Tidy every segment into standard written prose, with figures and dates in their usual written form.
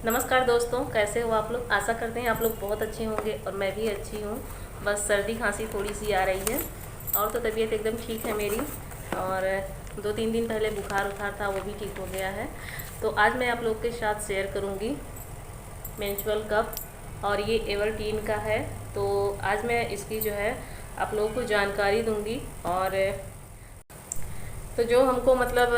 नमस्कार दोस्तों, कैसे हो आप लोग। आशा करते हैं आप लोग बहुत अच्छे होंगे और मैं भी अच्छी हूँ। बस सर्दी खांसी थोड़ी सी आ रही है और तो तबीयत एकदम ठीक है मेरी। और 2-3 दिन पहले बुखार था, वो भी ठीक हो गया है। तो आज मैं आप लोग के साथ शेयर करूँगी मेंस्ट्रुअल कप, और ये एवरटीन का है। तो आज मैं इसकी जो है आप लोगों को जानकारी दूँगी। और तो जो हमको मतलब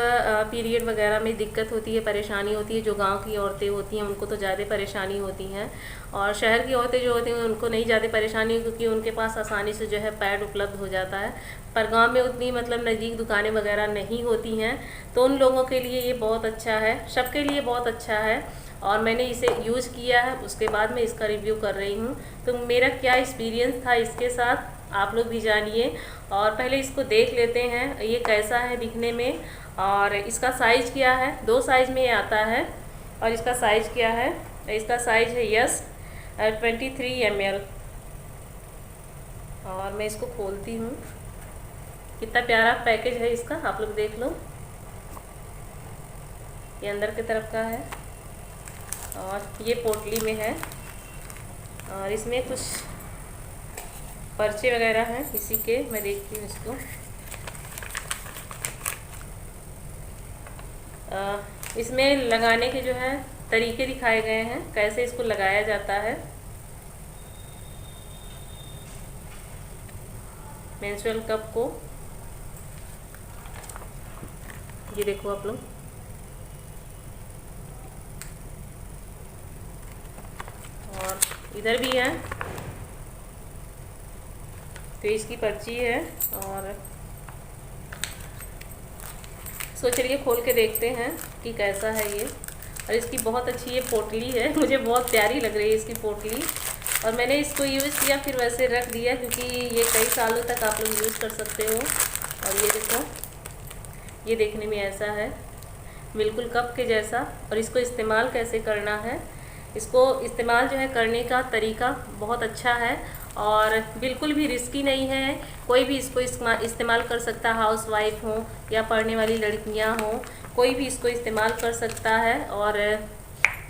पीरियड वगैरह में दिक्कत होती है, परेशानी होती है, जो गांव की औरतें होती हैं उनको तो ज़्यादा परेशानी होती हैं। और शहर की औरतें जो होती हैं उनको नहीं ज़्यादा परेशानी, क्योंकि उनके पास आसानी से जो है पैड उपलब्ध हो जाता है। पर गांव में उतनी मतलब नज़दीक दुकानें वगैरह नहीं होती हैं, तो उन लोगों के लिए ये बहुत अच्छा है, सबके लिए बहुत अच्छा है। और मैंने इसे यूज़ किया है, उसके बाद मैं इसका रिव्यू कर रही हूँ। तो मेरा क्या एक्सपीरियंस था इसके साथ आप लोग भी जानिए। और पहले इसको देख लेते हैं ये कैसा है दिखने में, और इसका साइज़ क्या है। 2 साइज़ में ये आता है। और इसका साइज़ क्या है, इसका साइज़ है यस 23 ml। और मैं इसको खोलती हूँ। कितना प्यारा पैकेज है इसका, आप लोग देख लो। ये अंदर की तरफ का है और ये पोटली में है। और इसमें कुछ पर्चे वगैरह हैं इसी के, मैं देखती हूँ इसको। इसमें लगाने के जो है तरीके दिखाए गए हैं, कैसे इसको लगाया जाता है। मेंस्ट्रुअल कप को ये देखो आप लोग। और इधर भी है, तो इसकी पर्ची है। और सो चलिए खोल के देखते हैं कि कैसा है ये। और इसकी बहुत अच्छी ये पोटली है, मुझे बहुत प्यारी लग रही है इसकी पोटली। और मैंने इसको यूज़ किया फिर वैसे रख दिया, क्योंकि ये कई सालों तक आप लोग यूज़ कर सकते हो। और ये देखो, ये देखने में ऐसा है बिल्कुल कप के जैसा। और इसको इस्तेमाल कैसे करना है, इसको इस्तेमाल जो है करने का तरीका बहुत अच्छा है और बिल्कुल भी रिस्की नहीं है। कोई भी इसको इस्तेमाल कर सकता है, हाउस वाइफ हो या पढ़ने वाली लड़कियां हो, कोई भी इसको इस्तेमाल कर सकता है। और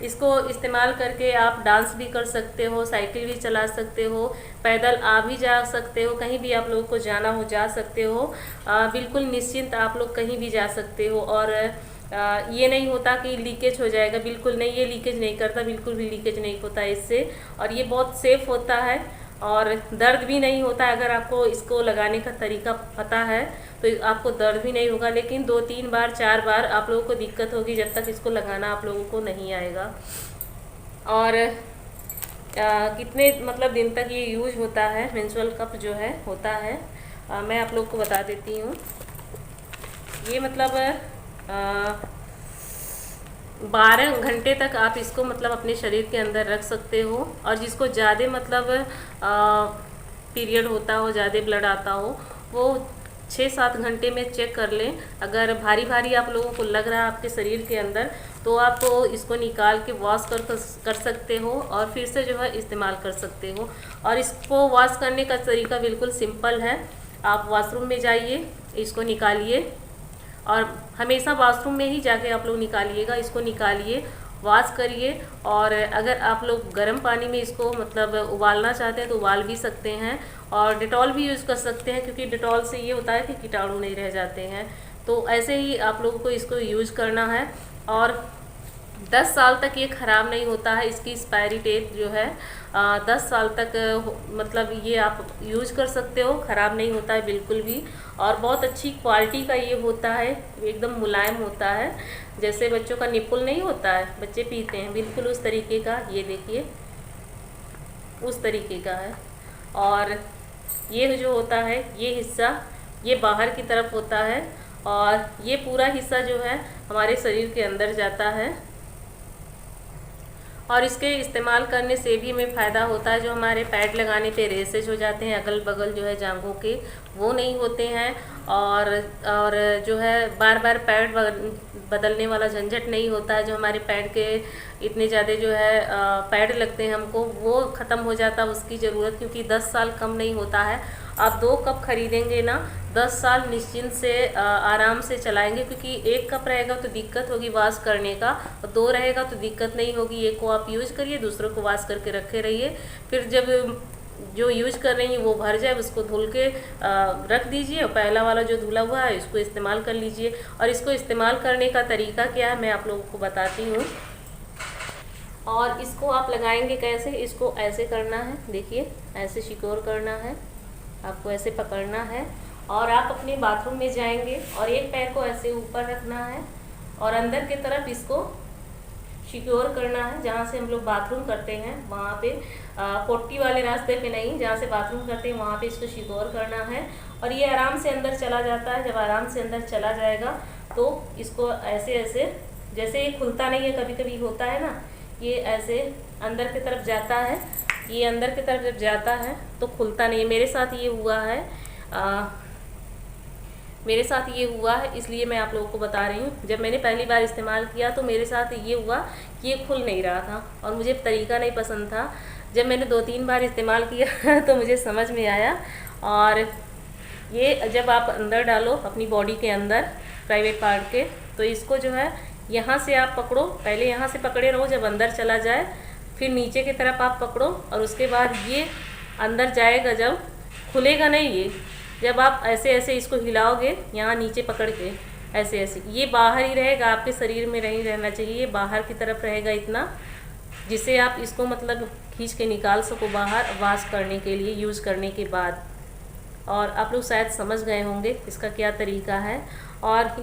इसको इस्तेमाल करके आप डांस भी कर सकते हो, साइकिल भी चला सकते हो, पैदल आ भी जा सकते हो, कहीं भी आप लोगों को जाना हो जा सकते हो। बिल्कुल निश्चिंत आप लोग कहीं भी जा सकते हो। और ये नहीं होता कि लीकेज हो जाएगा, बिल्कुल नहीं, ये लीकेज नहीं करता, बिल्कुल भी लीकेज नहीं होता इससे। और ये बहुत सेफ़ होता है और दर्द भी नहीं होता। अगर आपको इसको लगाने का तरीका पता है तो आपको दर्द भी नहीं होगा। लेकिन 2-3 बार 4 बार आप लोगों को दिक्कत होगी जब तक इसको लगाना आप लोगों को नहीं आएगा। और कितने मतलब दिन तक ये यूज होता है, मेंस्ट्रुअल कप जो है होता है, मैं आप लोग को बता देती हूँ। ये मतलब 12 घंटे तक आप इसको मतलब अपने शरीर के अंदर रख सकते हो। और जिसको ज़्यादा मतलब पीरियड होता हो, ज़्यादा ब्लड आता हो, वो 6-7 घंटे में चेक कर लें। अगर भारी भारी आप लोगों को लग रहा है आपके शरीर के अंदर, तो आप इसको निकाल के वॉश कर सकते हो और फिर से जो है इस्तेमाल कर सकते हो। और इसको वॉश करने का तरीका बिल्कुल सिंपल है। आप वॉशरूम में जाइए, इसको निकालिए, और हमेशा वॉशरूम में ही जाके आप लोग निकालिएगा। इसको निकालिए, वॉश करिए। और अगर आप लोग गर्म पानी में इसको मतलब उबालना चाहते हैं तो उबाल भी सकते हैं। और डेटॉल भी यूज़ कर सकते हैं, क्योंकि डेटॉल से ये होता है कि कीटाणु नहीं रह जाते हैं। तो ऐसे ही आप लोगों को इसको यूज़ करना है। और 10 साल तक ये ख़राब नहीं होता है। इसकी एक्सपायरी डेट जो है 10 साल तक मतलब ये आप यूज कर सकते हो, ख़राब नहीं होता है बिल्कुल भी। और बहुत अच्छी क्वालिटी का ये होता है, एकदम मुलायम होता है, जैसे बच्चों का निप्पल नहीं होता है, बच्चे पीते हैं, बिल्कुल उस तरीके का। ये देखिए उस तरीके का है। और ये जो होता है ये हिस्सा, ये बाहर की तरफ होता है, और ये पूरा हिस्सा जो है हमारे शरीर के अंदर जाता है। और इसके इस्तेमाल करने से भी हमें फ़ायदा होता है। जो हमारे पैड लगाने पे रेसेज हो जाते हैं अगल बगल जो है जांघों के, वो नहीं होते हैं। और जो है बार बार पैड बदलने वाला झंझट नहीं होता है। जो हमारे पैड के इतने ज़्यादा जो है पैड लगते हैं हमको, वो ख़त्म हो जाता है उसकी ज़रूरत, क्योंकि 10 साल कम नहीं होता है। आप 2 कप खरीदेंगे ना, 10 साल निश्चिंत से आराम से चलाएंगे, क्योंकि 1 कप रहेगा तो दिक्कत होगी वॉश करने का, और 2 रहेगा तो दिक्कत नहीं होगी। एक को आप यूज करिए, दूसरों को वॉश करके रखे रहिए। फिर जब जो यूज कर रही हैं वो भर जाए, उसको धुल के रख दीजिए, और पहला वाला जो धुला हुआ है इसको इस्तेमाल कर लीजिए। और इसको इस्तेमाल करने का तरीका क्या है मैं आप लोगों को बताती हूँ। और इसको आप लगाएंगे कैसे, इसको ऐसे करना है, देखिए ऐसे सिक्योर करना है, आपको ऐसे पकड़ना है, और आप अपने बाथरूम में जाएंगे और एक पैर को ऐसे ऊपर रखना है और अंदर की तरफ इसको सिक्योर करना है। जहाँ से हम लोग बाथरूम करते हैं वहाँ पे पोटी वाले रास्ते पे नहीं, जहाँ से बाथरूम करते हैं वहाँ पे इसको सिक्योर करना है। और ये आराम से अंदर चला जाता है। जब आराम से अंदर चला जाएगा तो इसको ऐसे ऐसे, जैसे ये खुलता नहीं है, कभी कभी होता है ना, ये ऐसे अंदर की तरफ जाता है। ये अंदर की तरफ जब जाता है तो खुलता नहीं है। मेरे साथ ये हुआ है, मेरे साथ ये हुआ है, इसलिए मैं आप लोगों को बता रही हूँ। जब मैंने पहली बार इस्तेमाल किया तो मेरे साथ ये हुआ कि ये खुल नहीं रहा था और मुझे तरीका नहीं पसंद था। जब मैंने 2-3 बार इस्तेमाल किया तो मुझे समझ में आया। और ये जब आप अंदर डालो अपनी बॉडी के अंदर, प्राइवेट पार्ट के, तो इसको जो है यहाँ से आप पकड़ो, पहले यहाँ से पकड़े रहो, जब अंदर चला जाए फिर नीचे की तरफ आप पकड़ो, और उसके बाद ये अंदर जाएगा, जब खुलेगा नहीं ये, जब आप ऐसे ऐसे इसको हिलाओगे यहाँ नीचे पकड़ के ऐसे ऐसे, ये बाहर ही रहेगा, आपके शरीर में नहीं रहना चाहिए, ये बाहर की तरफ रहेगा इतना, जिसे आप इसको मतलब खींच के निकाल सको बाहर वॉश करने के लिए, यूज़ करने के बाद। और आप लोग शायद समझ गए होंगे इसका क्या तरीका है। और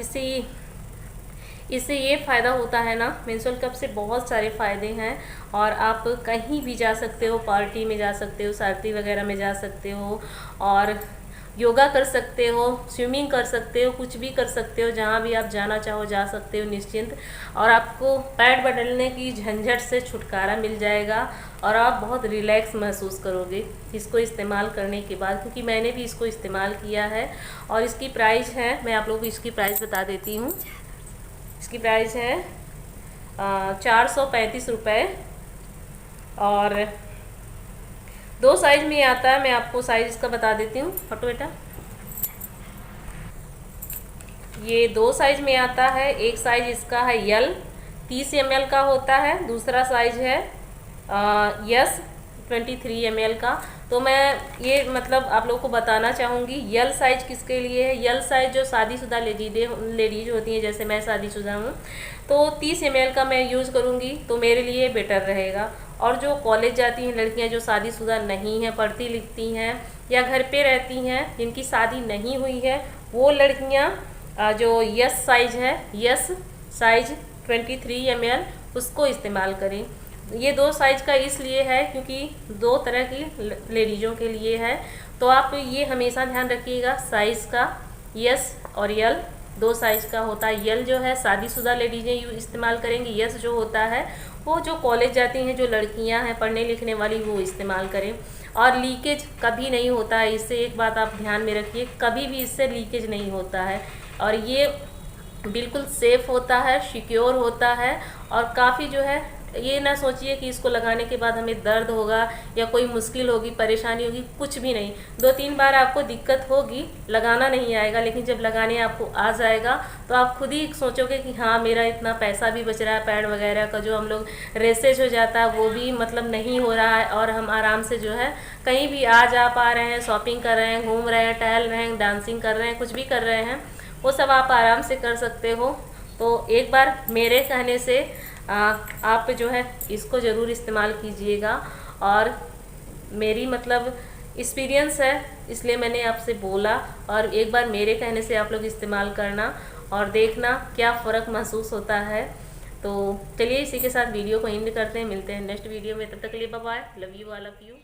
इससे ये फ़ायदा होता है ना, मेंस्ट्रुअल कप से बहुत सारे फ़ायदे हैं। और आप कहीं भी जा सकते हो, पार्टी में जा सकते हो, शादी वगैरह में जा सकते हो, और योगा कर सकते हो, स्विमिंग कर सकते हो, कुछ भी कर सकते हो, जहाँ भी आप जाना चाहो जा सकते हो निश्चिंत। और आपको पैड बदलने की झंझट से छुटकारा मिल जाएगा और आप बहुत रिलैक्स महसूस करोगे इसको इस्तेमाल करने के बाद, क्योंकि मैंने भी इसको इस्तेमाल किया है। और इसकी प्राइस है, मैं आप लोगों को इसकी प्राइस बता देती हूँ। इसकी प्राइस है 435 रुपये, और 2 साइज में आता है। मैं आपको साइज इसका बता देती हूँ, फटो बेटा। ये 2 साइज में आता है। एक साइज इसका है यल, 30 ml का होता है। दूसरा साइज है यस, 23 ml का। तो मैं ये मतलब आप लोगों को बताना चाहूँगी यल साइज किसके लिए है। यल साइज जो शादीशुदा लेडीज होती हैं, जैसे मैं शादीशुदा हूँ, तो 30 ml का मैं यूज़ करूँगी तो मेरे लिए बेटर रहेगा। और जो कॉलेज जाती हैं लड़कियां, जो शादीशुदा नहीं हैं, पढ़ती लिखती हैं या घर पे रहती हैं, जिनकी शादी नहीं हुई है, वो लड़कियां जो यस साइज है, यस साइज 23 ml, उसको इस्तेमाल करें। ये 2 साइज का इसलिए है क्योंकि 2 तरह की लेडीज़ों के लिए है। तो आप ये हमेशा ध्यान रखिएगा साइज़ का, यस और यल 2 साइज़ का होता है। यल जो है शादीशुदा लेडीज़ें इस्तेमाल करेंगी, यस जो होता है वो जो कॉलेज जाती हैं, जो लड़कियां हैं पढ़ने लिखने वाली, वो इस्तेमाल करें। और लीकेज कभी नहीं होता है इससे, एक बात आप ध्यान में रखिए, कभी भी इससे लीकेज नहीं होता है। और ये बिल्कुल सेफ़ होता है, सिक्योर होता है। और काफ़ी जो है, ये ना सोचिए कि इसको लगाने के बाद हमें दर्द होगा या कोई मुश्किल होगी, परेशानी होगी, कुछ भी नहीं। 2-3 बार आपको दिक्कत होगी, लगाना नहीं आएगा, लेकिन जब लगाने आपको आ जाएगा तो आप खुद ही सोचोगे कि हाँ मेरा इतना पैसा भी बच रहा है, पैड वगैरह का जो हम लोग रेसेज हो जाता है वो भी मतलब नहीं हो रहा है, और हम आराम से जो है कहीं भी आ जा पा रहे हैं, शॉपिंग कर रहे हैं, घूम रहे हैं, टहल रहे हैं, डांसिंग कर रहे हैं, कुछ भी कर रहे हैं, वो सब आप आराम से कर सकते हो। तो एक बार मेरे कहने से आप जो है इसको ज़रूर इस्तेमाल कीजिएगा। और मेरी मतलब एक्सपीरियंस है इसलिए मैंने आपसे बोला, और एक बार मेरे कहने से आप लोग इस्तेमाल करना और देखना क्या फ़र्क महसूस होता है। तो चलिए इसी के साथ वीडियो को एंड करते हैं, मिलते हैं नेक्स्ट वीडियो में, तब तक के लिए bye bye, love you all of you.